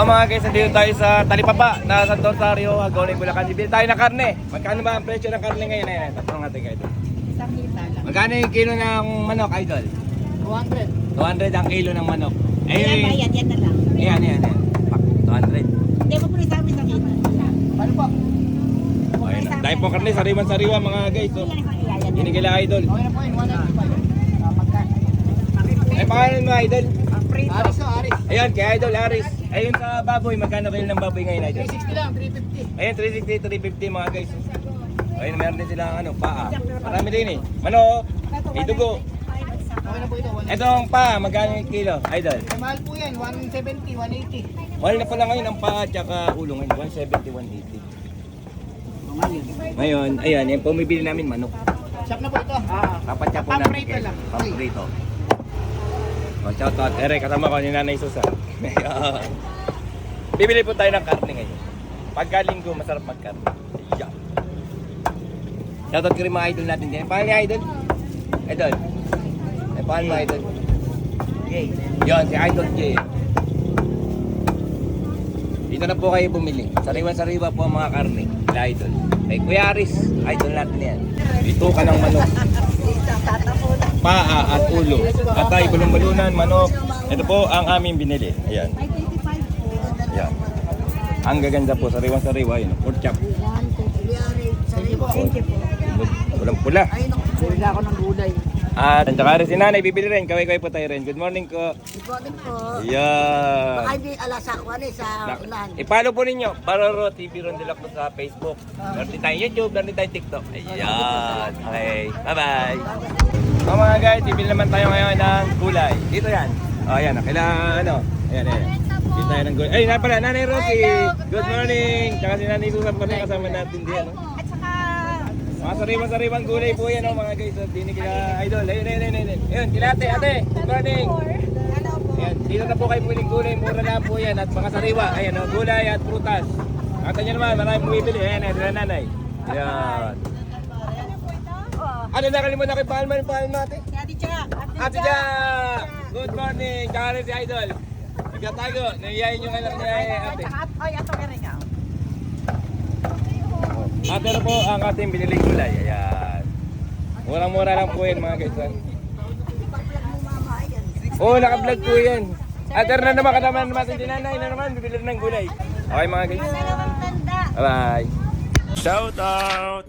Mga guys, nandito tayo sa Talipapa na Santo Rosario, Hagonoy, Bulacan. Bibili tayo ng karne. Magkano ba ang presyo ng karne ngayon? Ayan, tatanong natin kayo. Isang kita lang. Magkano yung kilo ng manok, idol? 200. 200 ang kilo ng manok. Ayan, bayad, yan na lang. Ayan. Pak, 200. Hindi mo po rin sa amin sa kita. Paano po? Ayun na. Dahil po karne, sariwan-sariwa mga guys. So, hinigila idol. Okay na po yun, 195. Ay, pangalan mo idol? Aris o, Aris. Ayan, kay idol Aris. Ayun sa baboy, magkano kayo ng baboy ngayon idol? 360 lang, 350. Ayun, 360, 350 mga guys. Ayun, meron din silang paa. Marami din eh. Manok, may dugo. Okay na po ito, 190. Itong paa, magkano yung kilo, idol? Ay, mahal po yan, 170, 180. Mahal na pala ngayon ang paa at saka ulo ngayon, 170, 180. Ngayon, ayan, yung pumibili namin manok. Shop na po ito. Kapatya po namin. Paprito lang. Paprito. Oh, shout out. Ere, kasama ko ni Nanay Susan. Bibili po tayo ng karne ngayon. Pagkalinggo, masarap magkarne. Yeah. Shout out ko rin mga idol natin din. Paano ni idol? Idol. Ay, paano mo idol? Jay. Yun, si Idol Jay. Dito na po kayo bumili. Sariwa-sariwa po ang mga karne. Ila idol. Kay Kuya Aris, idol natin yan. Dito ka ng manok. Paa at ulo. Atay, bulong-bulunan, manok. Ito po ang aming binili. Ayan. Ayan. Ang gaganda po, sariwa-sariwa. Ayan, pork chop. Walang pula. Bili ako ng gulay. At saka rin si Nanay, bibili rin. Kaway-kaway po tayo rin. Good morning ko. Good morning po. Ayan. Ay, di alas ako sa ulan. I-follow po ninyo, Paroro TV Rondelak po sa Facebook. Meron din tayong YouTube, meron din tayong TikTok. Ayan. Okay. Bye-bye. So mga guys, bibili naman tayo ngayon ng gulay. Dito yan. O, ayan. Kailangan ano. Ayan. Dito tayo ng gulay. Ay, na pala, Nanay Rosie. Good morning. Tsaka si Nanay Susan pa rin kasama natin diyan. No? Mga sariwan-sariwang gulay po yan, mga guys. So, dinig kila idol. Ayun. Ayun, kila ate. Good morning. Ayan, dito na po kayo puling gulay. Mura lang po yan. At mga sariwa. Ayan, gulay at prutas. Kata nyo naman, maraming bumibili. Ayan, Nanay. Ayan. Ano, nakalimutan ko yung pangalan natin? Ate Jack. Ate Jack! Good morning! Tsaka rin si Idol. Nagkatago. Nahiyayin yung alam niya ate. Ay, ato ka rin ka. At ano po ang ating biniling gulay. Ayan. Murang-mura lang po yan mga guys. Oo, naka-vlog po yan. At na naman kanaman natin si Nanay na naman bibili ng gulay. Okay mga guys. Bye-bye. Shout out!